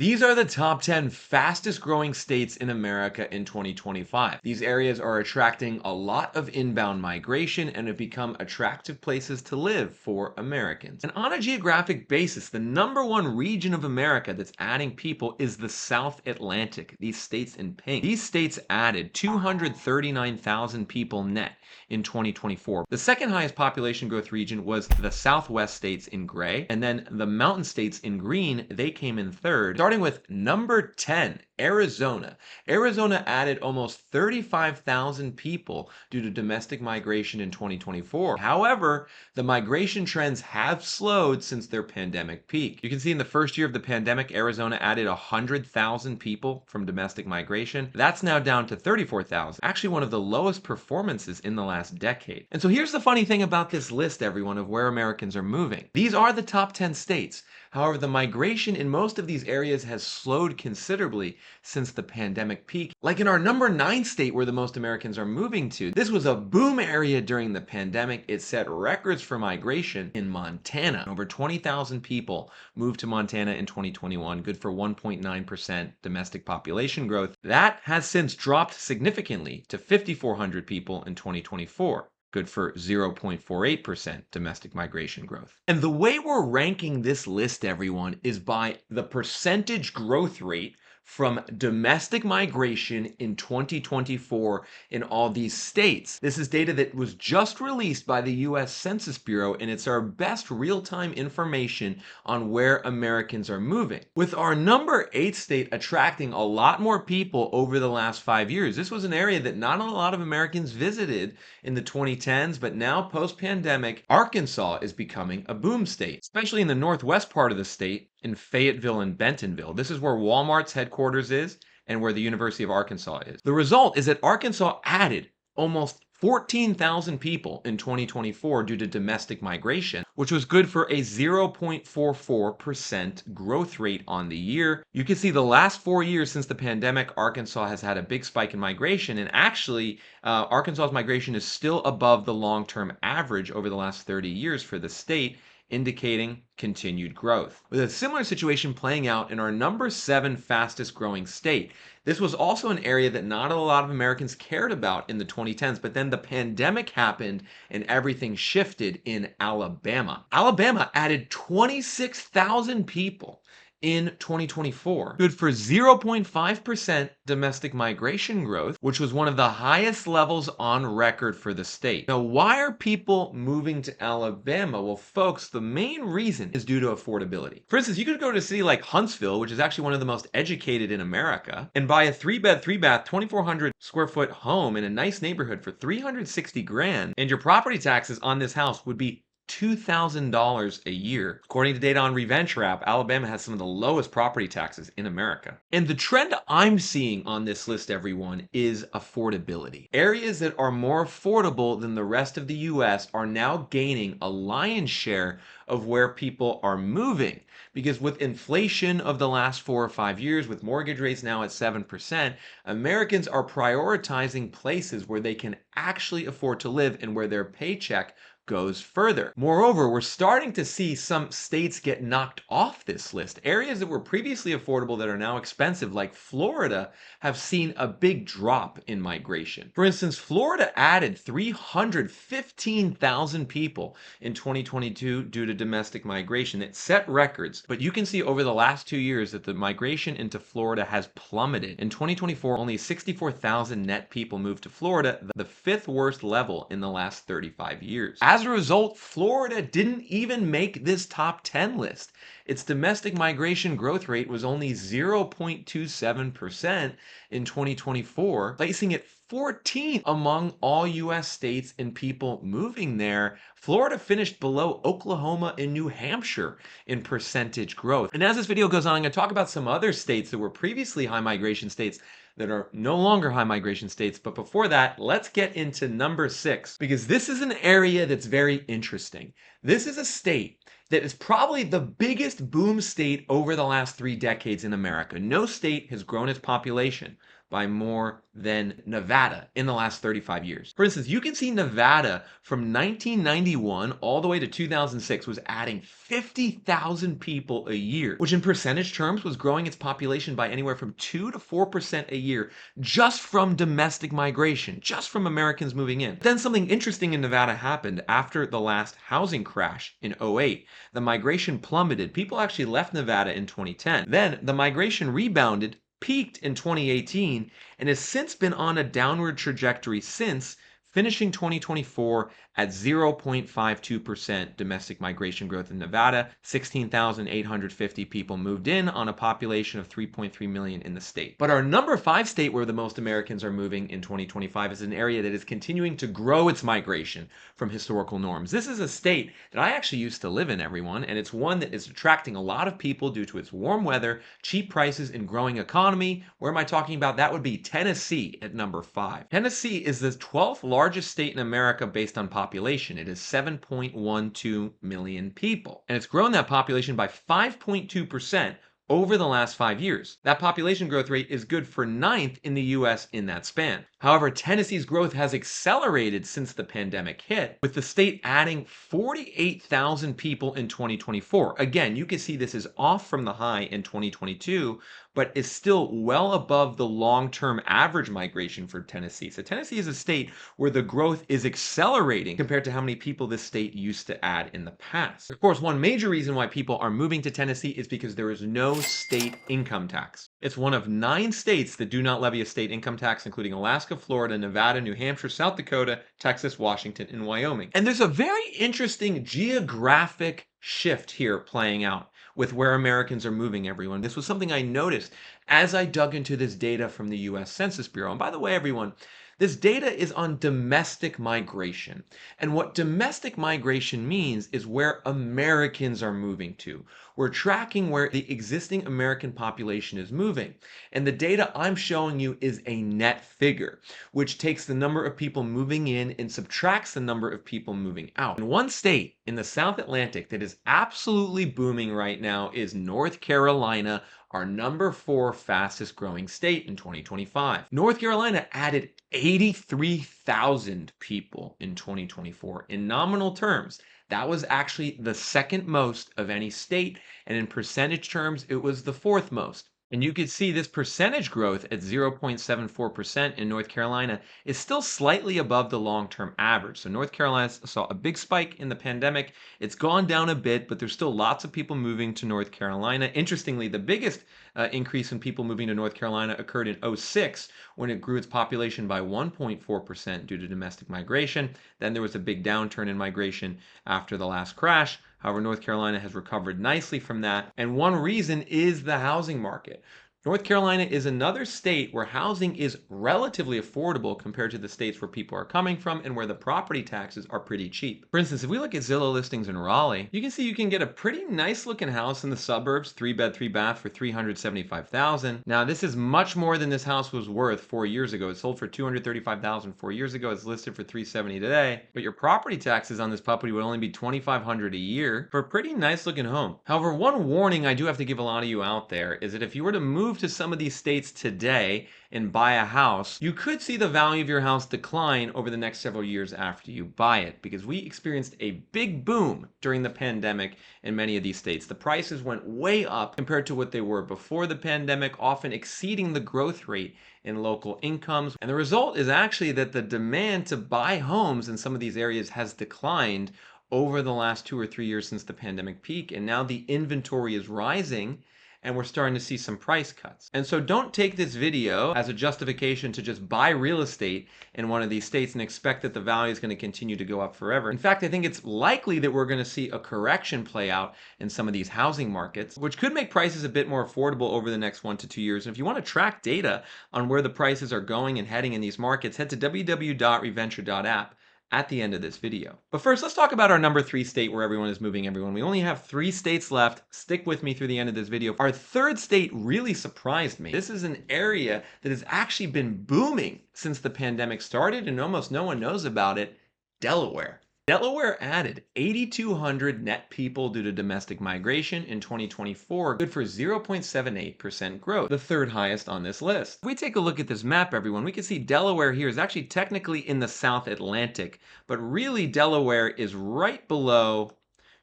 These are the top 10 fastest growing states in America in 2025. These areas are attracting a lot of inbound migration and have become attractive places to live for Americans. And on a geographic basis, the #1 region of America that's adding people is the South Atlantic, these states in pink. These states added 239,000 people net in 2024. The second highest population growth region was the Southwest states in gray, and then the mountain states in green, they came in third. Starting with number 10, Arizona. Arizona added almost 35,000 people due to domestic migration in 2024. However, the migration trends have slowed since their pandemic peak. You can see in the first year of the pandemic, Arizona added 100,000 people from domestic migration. That's now down to 34,000. Actually, one of the lowest performances in the last decade. And so here's the funny thing about this list, everyone, of where Americans are moving. These are the top 10 states. However, the migration in most of these areas has slowed considerably since the pandemic peak. Like in our number 9 state where the most Americans are moving to, this was a boom area during the pandemic. It set records for migration in Montana. Over 20,000 people moved to Montana in 2021, good for 1.9% domestic population growth. That has since dropped significantly to 5,400 people in 2024. Good for 0.48% domestic migration growth. And the way we're ranking this list, everyone, is by the percentage growth rate from domestic migration in 2024 in all these states. This is data that was just released by the US Census Bureau, and it's our best real-time information on where Americans are moving. With our number 8 state attracting a lot more people over the last 5 years, this was an area that not a lot of Americans visited in the 2010s, but now post-pandemic, Arkansas is becoming a boom state, especially in the northwest part of the state, in Fayetteville and Bentonville. This is where Walmart's headquarters is and where the University of Arkansas is. The result is that Arkansas added almost 14,000 people in 2024 due to domestic migration, which was good for a 0.44% growth rate on the year. You can see the last 4 years since the pandemic, Arkansas has had a big spike in migration, and actually, Arkansas's migration is still above the long-term average over the last 30 years for the state, indicating continued growth. With a similar situation playing out in our number 7 fastest growing state. This was also an area that not a lot of Americans cared about in the 2010s, but then the pandemic happened and everything shifted in Alabama. Alabama added 26,000 people in 2024, good for 0.5% domestic migration growth, which was one of the highest levels on record for the state. Now, why are people moving to Alabama? Well, folks, the main reason is due to affordability. For instance, you could go to a city like Huntsville, which is actually one of the most educated in America, and buy a 3-bed, 3-bath, 2,400 square foot home in a nice neighborhood for $360 grand, and your property taxes on this house would be $2,000 a year. According to data on Reventure app, Alabama has some of the lowest property taxes in America. And the trend I'm seeing on this list, everyone, is affordability. Areas that are more affordable than the rest of the US are now gaining a lion's share of where people are moving. Because with inflation of the last 4 or 5 years, with mortgage rates now at 7%, Americans are prioritizing places where they can actually afford to live and where their paycheck goes further. Moreover, we're starting to see some states get knocked off this list. Areas that were previously affordable that are now expensive, like Florida, have seen a big drop in migration. For instance, Florida added 315,000 people in 2022 due to domestic migration. It set records, but you can see over the last 2 years that the migration into Florida has plummeted. In 2024, only 64,000 net people moved to Florida, the 5th worst level in the last 35 years. As a result, Florida didn't even make this top 10 list. Its domestic migration growth rate was only 0.27% in 2024, placing it 14th among all US states and people moving there. Florida finished below Oklahoma and New Hampshire in percentage growth. And as this video goes on, I'm going to talk about some other states that were previously high migration states that are no longer high migration states. But before that, let's get into number 6, because this is an area that's very interesting. This is a state that is probably the biggest boom state over the last 3 decades in America. No state has grown its population by more than Nevada in the last 35 years. For instance, you can see Nevada from 1991 all the way to 2006 was adding 50,000 people a year, which in percentage terms was growing its population by anywhere from 2 to 4% a year just from domestic migration, just from Americans moving in. Then something interesting in Nevada happened after the last housing crash in '08. The migration plummeted. People actually left Nevada in 2010. Then the migration rebounded, peaked in 2018, and has since been on a downward trajectory since, finishing 2024 at 0.52% domestic migration growth in Nevada. 16,850 people moved in on a population of 3.3 million in the state. But our number 5 state where the most Americans are moving in 2025 is an area that is continuing to grow its migration from historical norms. This is a state that I actually used to live in, everyone, and it's one that is attracting a lot of people due to its warm weather, cheap prices, and growing economy. Where am I talking about? That would be Tennessee at number 5. Tennessee is the 12th largest state in America based on population. It is 7.12 million people, and it's grown that population by 5.2% over the last 5 years. That population growth rate is good for 9th in the US in that span. However, Tennessee's growth has accelerated since the pandemic hit, with the state adding 48,000 people in 2024. Again, you can see this is off from the high in 2022, but is still well above the long-term average migration for Tennessee. So Tennessee is a state where the growth is accelerating compared to how many people this state used to add in the past. Of course, one major reason why people are moving to Tennessee is because there is no state income tax. It's one of 9 states that do not levy a state income tax, including Alaska, Florida, Nevada, New Hampshire, South Dakota, Texas, Washington, and Wyoming. And there's a very interesting geographic shift here playing out with where Americans are moving, everyone. This was something I noticed as I dug into this data from the US Census Bureau. And by the way, everyone, this data is on domestic migration. And what domestic migration means is where Americans are moving to. We're tracking where the existing American population is moving. And the data I'm showing you is a net figure, which takes the number of people moving in and subtracts the number of people moving out. And one state in the South Atlantic that is absolutely booming right now is North Carolina, our number 4 fastest growing state in 2025. North Carolina added 83,000 people in 2024 in nominal terms. That was actually the second most of any state, and in percentage terms, it was the 4th most. And you can see this percentage growth at 0.74% in North Carolina is still slightly above the long-term average. So North Carolina saw a big spike in the pandemic. It's gone down a bit, but there's still lots of people moving to North Carolina. Interestingly, the biggest increase in people moving to North Carolina occurred in '06 when it grew its population by 1.4% due to domestic migration. Then there was a big downturn in migration after the last crash. However, North Carolina has recovered nicely from that. And one reason is the housing market. North Carolina is another state where housing is relatively affordable compared to the states where people are coming from and where the property taxes are pretty cheap. For instance, if we look at Zillow listings in Raleigh, you can see you can get a pretty nice looking house in the suburbs, 3-bed, 3-bath for $375,000. Now, this is much more than this house was worth 4 years ago. It sold for $235,000 4 years ago. It's listed for $370,000 today. But your property taxes on this property would only be $2,500 a year for a pretty nice looking home. However, one warning I do have to give a lot of you out there is that if you were to move to some of these states today and buy a house, you could see the value of your house decline over the next several years after you buy it, because we experienced a big boom during the pandemic in many of these states. The prices went way up compared to what they were before the pandemic, often exceeding the growth rate in local incomes. And the result is actually that the demand to buy homes in some of these areas has declined over the last 2 or 3 years since the pandemic peak, and now the inventory is rising and we're starting to see some price cuts. And so don't take this video as a justification to just buy real estate in one of these states and expect that the value is going to continue to go up forever. In fact, I think it's likely that we're going to see a correction play out in some of these housing markets, which could make prices a bit more affordable over the next 1 to 2 years. And if you want to track data on where the prices are going and heading in these markets, head to www.reventure.app at the end of this video. But first, let's talk about our number 3 state where everyone is moving, everyone. We only have 3 states left. Stick with me through the end of this video. Our 3rd state really surprised me. This is an area that has actually been booming since the pandemic started and almost no one knows about it: Delaware. Delaware added 8,200 net people due to domestic migration in 2024, good for 0.78% growth, the third highest on this list. If we take a look at this map, everyone, we can see Delaware here is actually technically in the South Atlantic, but really Delaware is right below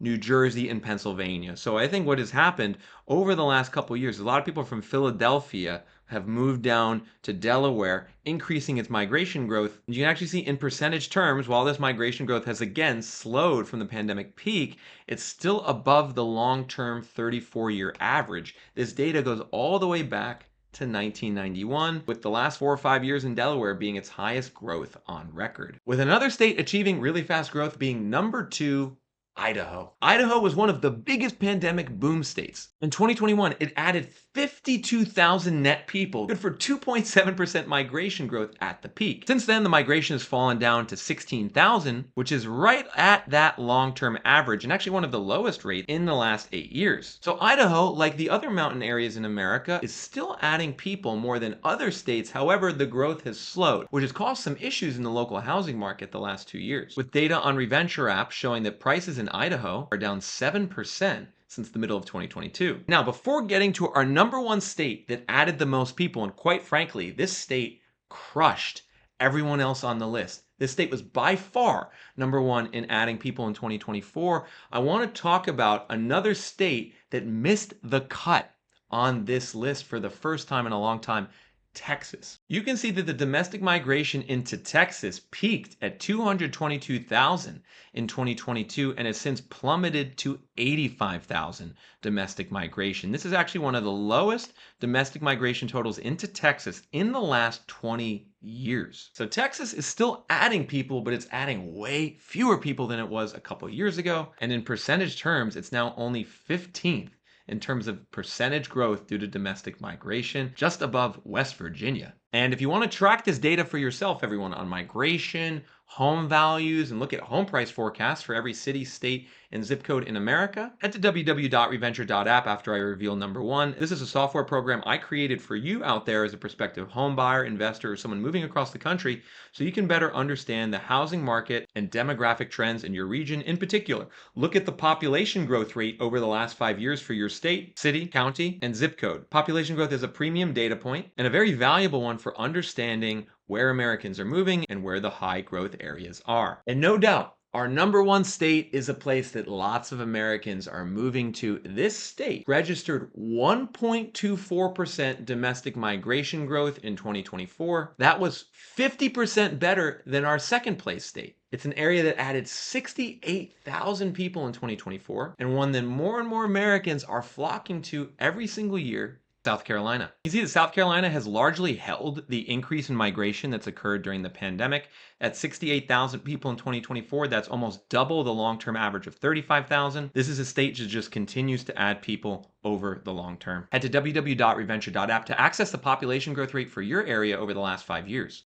New Jersey and Pennsylvania. So I think what has happened over the last couple of years, a lot of people from Philadelphia have moved down to Delaware, increasing its migration growth. You can actually see in percentage terms, while this migration growth has again slowed from the pandemic peak, it's still above the long-term 34-year average. This data goes all the way back to 1991, with the last 4 or 5 years in Delaware being its highest growth on record. With another state achieving really fast growth being number 2, Idaho. Idaho was one of the biggest pandemic boom states. In 2021, it added 52,000 net people, good for 2.7% migration growth at the peak. Since then, the migration has fallen down to 16,000, which is right at that long-term average and actually one of the lowest rates in the last 8 years. So Idaho, like the other mountain areas in America, is still adding people more than other states. However, the growth has slowed, which has caused some issues in the local housing market the last 2 years. With data on Reventure app showing that prices in Idaho are down 7% since the middle of 2022. Now, before getting to our number 1 state that added the most people, and quite frankly, this state crushed everyone else on the list. This state was by far number 1 in adding people in 2024. I want to talk about another state that missed the cut on this list for the first time in a long time, Texas. You can see that the domestic migration into Texas peaked at 222,000 in 2022 and has since plummeted to 85,000 domestic migration. This is actually one of the lowest domestic migration totals into Texas in the last 20 years. So Texas is still adding people, but it's adding way fewer people than it was a couple years ago. And in percentage terms, it's now only 15th in terms of percentage growth due to domestic migration, just above West Virginia. And if you want to track this data for yourself, everyone, on migration, home values, and look at home price forecasts for every city, state, and zip code in America, head to www.reventure.app after I reveal number 1. This is a software program I created for you out there as a prospective home buyer, investor, or someone moving across the country so you can better understand the housing market and demographic trends in your region in particular. Look at the population growth rate over the last 5 years for your state, city, county, and zip code. Population growth is a premium data point and a very valuable one for understanding where Americans are moving and where the high growth areas are. And no doubt, our number 1 state is a place that lots of Americans are moving to. This state registered 1.24% domestic migration growth in 2024. That was 50% better than our second place state. It's an area that added 68,000 people in 2024 and one that more and more Americans are flocking to every single year. South Carolina. You see that South Carolina has largely held the increase in migration that's occurred during the pandemic. At 68,000 people in 2024, that's almost double the long-term average of 35,000. This is a state that just continues to add people over the long term. Head to www.reventure.app to access the population growth rate for your area over the last 5 years.